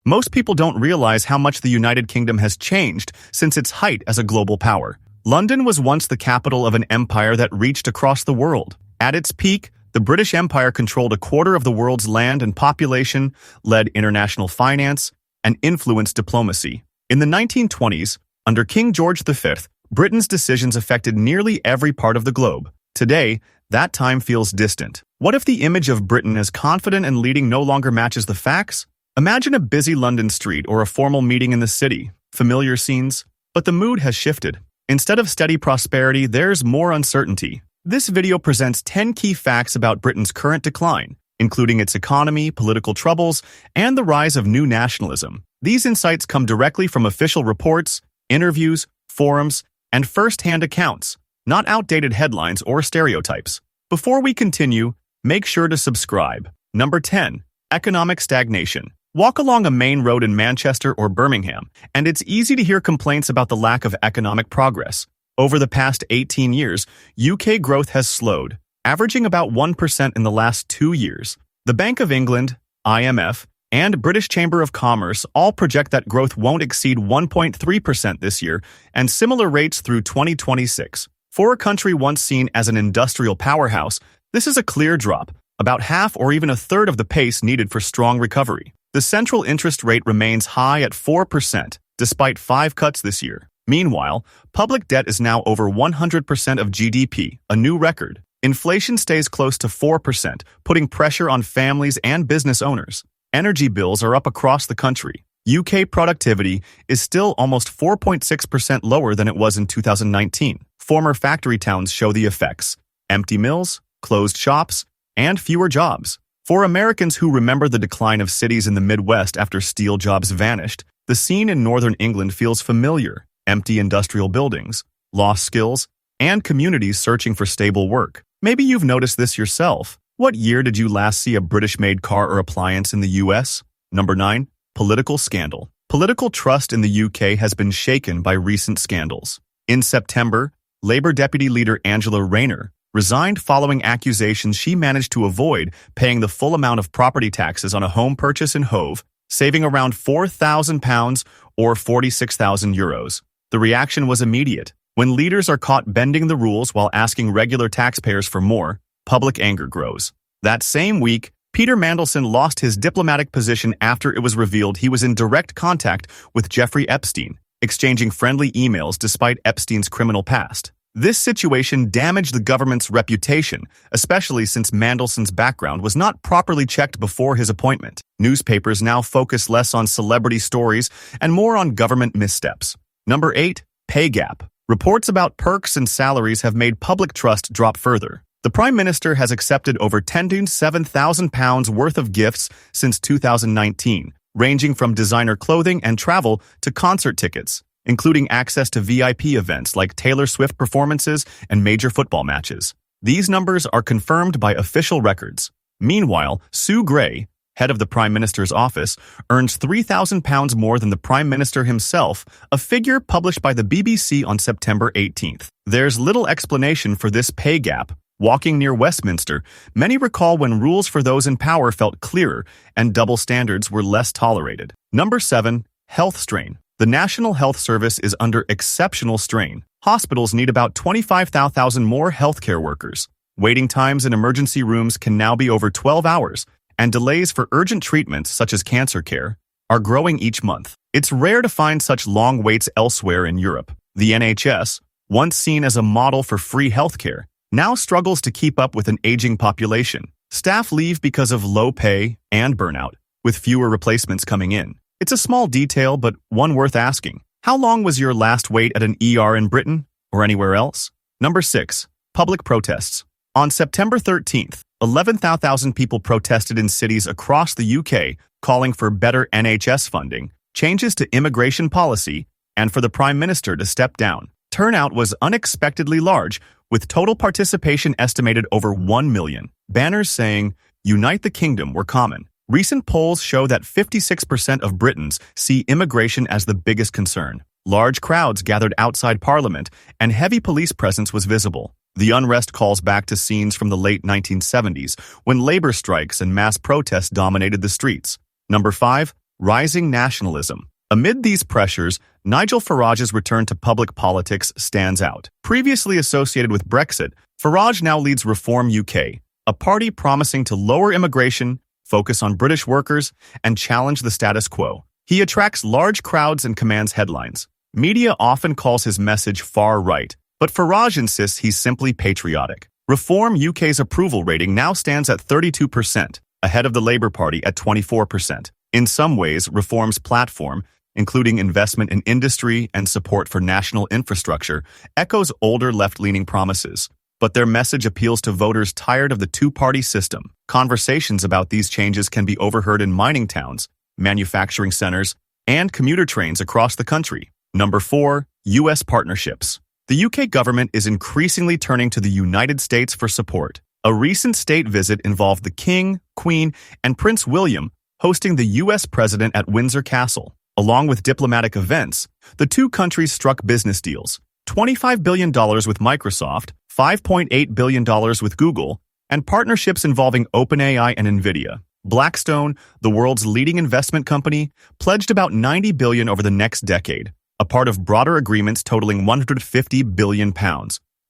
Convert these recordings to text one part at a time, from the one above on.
Most people don't realize how much the United Kingdom has changed since its height as a global power. London was once the capital of an empire that reached across the world. At its peak, the British Empire controlled a quarter of the world's land and population, led international finance, and influenced diplomacy. In the 1920s, under King George V, Britain's decisions affected nearly every part of the globe. Today, that time feels distant. What if the image of Britain as confident and leading no longer matches the facts? Imagine a busy London street or a formal meeting in the city. Familiar scenes? But the mood has shifted. Instead of steady prosperity, there's more uncertainty. This video presents 10 key facts about Britain's current decline, including its economy, political troubles, and the rise of new nationalism. These insights come directly from official reports, interviews, forums, and first-hand accounts, not outdated headlines or stereotypes. Before we continue, make sure to subscribe. Number 10. Economic stagnation. Walk along a main road in Manchester or Birmingham, and it's easy to hear complaints about the lack of economic progress. Over the past 18 years, UK growth has slowed, averaging about 1% in the last 2 years. The Bank of England, IMF, and British Chamber of Commerce all project that growth won't exceed 1.3% this year and similar rates through 2026. For a country once seen as an industrial powerhouse, this is a clear drop, about half or even a third of the pace needed for strong recovery. The central interest rate remains high at 4%, despite 5 cuts this year. Meanwhile, public debt is now over 100% of GDP, a new record. Inflation stays close to 4%, putting pressure on families and business owners. Energy bills are up across the country. UK productivity is still almost 4.6% lower than it was in 2019. Former factory towns show the effects: empty mills, closed shops, and fewer jobs. For Americans who remember the decline of cities in the Midwest after steel jobs vanished, the scene in northern England feels familiar: empty industrial buildings, lost skills, and communities searching for stable work. Maybe you've noticed this yourself. What year did you last see a British-made car or appliance in the US? Number 9. Political scandal. Political trust in the UK has been shaken by recent scandals. In September, Labour Deputy Leader Angela Rayner resigned following accusations she managed to avoid paying the full amount of property taxes on a home purchase in Hove, saving around £4,000 or €46,000. The reaction was immediate. When leaders are caught bending the rules while asking regular taxpayers for more, public anger grows. That same week, Peter Mandelson lost his diplomatic position after it was revealed he was in direct contact with Jeffrey Epstein, exchanging friendly emails despite Epstein's criminal past. This situation damaged the government's reputation, especially since Mandelson's background was not properly checked before his appointment. Newspapers now focus less on celebrity stories and more on government missteps. Number 8. Pay gap. Reports about perks and salaries have made public trust drop further. The Prime Minister has accepted over £10,000 worth of gifts since 2019, ranging from designer clothing and travel to concert tickets, including access to VIP events like Taylor Swift performances and major football matches. These numbers are confirmed by official records. Meanwhile, Sue Gray, head of the Prime Minister's office, earns £3,000 more than the Prime Minister himself, a figure published by the BBC on September 18th. There's little explanation for this pay gap. Walking near Westminster, many recall when rules for those in power felt clearer and double standards were less tolerated. Number 7. Health strain. The National Health Service is under exceptional strain. Hospitals need about 25,000 more healthcare workers. Waiting times in emergency rooms can now be over 12 hours, and delays for urgent treatments such as cancer care are growing each month. It's rare to find such long waits elsewhere in Europe. The NHS, once seen as a model for free healthcare, now struggles to keep up with an aging population. Staff leave because of low pay and burnout, with fewer replacements coming in. It's a small detail, but one worth asking. How long was your last wait at an ER in Britain or anywhere else? Number 6. Public protests. On September 13th, 11,000 people protested in cities across the UK, calling for better NHS funding, changes to immigration policy, and for the Prime Minister to step down. Turnout was unexpectedly large, with total participation estimated over 1 million. Banners saying, "Unite the Kingdom" were common. Recent polls show that 56% of Britons see immigration as the biggest concern. Large crowds gathered outside Parliament, and heavy police presence was visible. The unrest calls back to scenes from the late 1970s, when labor strikes and mass protests dominated the streets. Number 5. rising nationalism. Amid these pressures, Nigel Farage's return to public politics stands out. Previously associated with Brexit, Farage now leads Reform UK, a party promising to lower immigration, focus on British workers, and challenge the status quo. He attracts large crowds and commands headlines. Media often calls his message far-right, but Farage insists he's simply patriotic. Reform UK's approval rating now stands at 32%, ahead of the Labour Party at 24%. In some ways, Reform's platform, including investment in industry and support for national infrastructure, echoes older left-leaning promises. But their message appeals to voters tired of the two-party system. Conversations about these changes can be overheard in mining towns, manufacturing centers, and commuter trains across the country. Number 4. U.S. partnerships. The UK government is increasingly turning to the United States for support. A recent state visit involved the King, Queen, and Prince William hosting the U.S. president at Windsor Castle. Along with diplomatic events, the two countries struck business deals: $25 billion with Microsoft, $5.8 billion with Google, and partnerships involving OpenAI and NVIDIA. Blackstone, the world's leading investment company, pledged about $90 billion over the next decade, a part of broader agreements totaling £150 billion,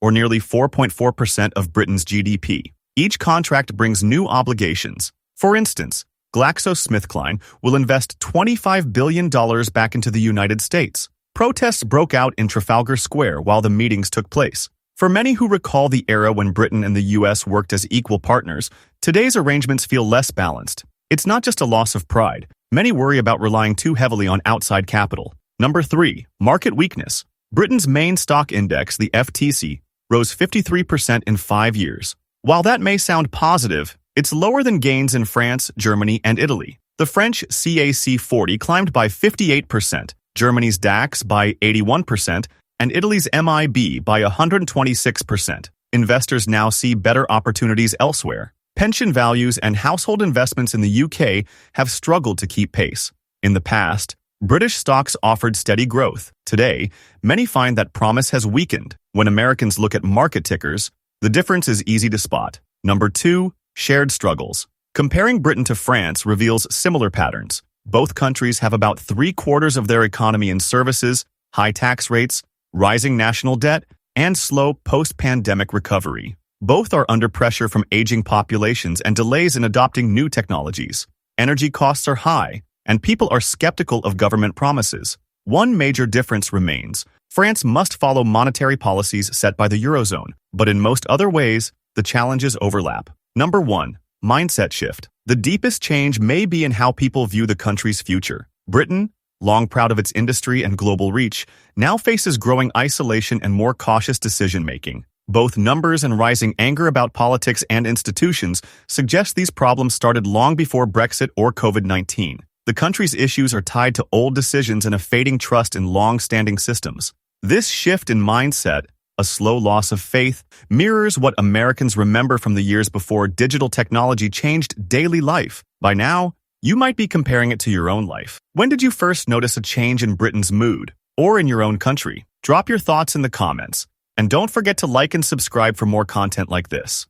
or nearly 4.4% of Britain's GDP. Each contract brings new obligations. For instance, GlaxoSmithKline will invest $25 billion back into the United States. Protests broke out in Trafalgar Square while the meetings took place. For many who recall the era when Britain and the US worked as equal partners, today's arrangements feel less balanced. It's not just a loss of pride. Many worry about relying too heavily on outside capital. Number 3. Market weakness. Britain's main stock index, the FTSE, rose 53% in 5 years. While that may sound positive, it's lower than gains in France, Germany, and Italy. The French CAC 40 climbed by 58%, Germany's DAX by 81%, and Italy's MIB by 126%. Investors now see better opportunities elsewhere. Pension values and household investments in the UK have struggled to keep pace. In the past, British stocks offered steady growth. Today, many find that promise has weakened. When Americans look at market tickers, the difference is easy to spot. Number 2. Shared struggles. Comparing Britain to France reveals similar patterns. Both countries have about 3/4 of their economy in services, high tax rates, rising national debt, and slow post-pandemic recovery. Both are under pressure from aging populations and delays in adopting new technologies. Energy costs are high, and people are skeptical of government promises. One major difference remains. France must follow monetary policies set by the Eurozone, but in most other ways, the challenges overlap. Number 1. Mindset shift. The deepest change may be in how people view the country's future. Britain, long proud of its industry and global reach, now faces growing isolation and more cautious decision-making. Both numbers and rising anger about politics and institutions suggest these problems started long before Brexit or COVID-19. The country's issues are tied to old decisions and a fading trust in long-standing systems. This shift in mindset, a slow loss of faith, mirrors what Americans remember from the years before digital technology changed daily life. By now, you might be comparing it to your own life. When did you first notice a change in Britain's mood, or in your own country? Drop your thoughts in the comments, and don't forget to like and subscribe for more content like this.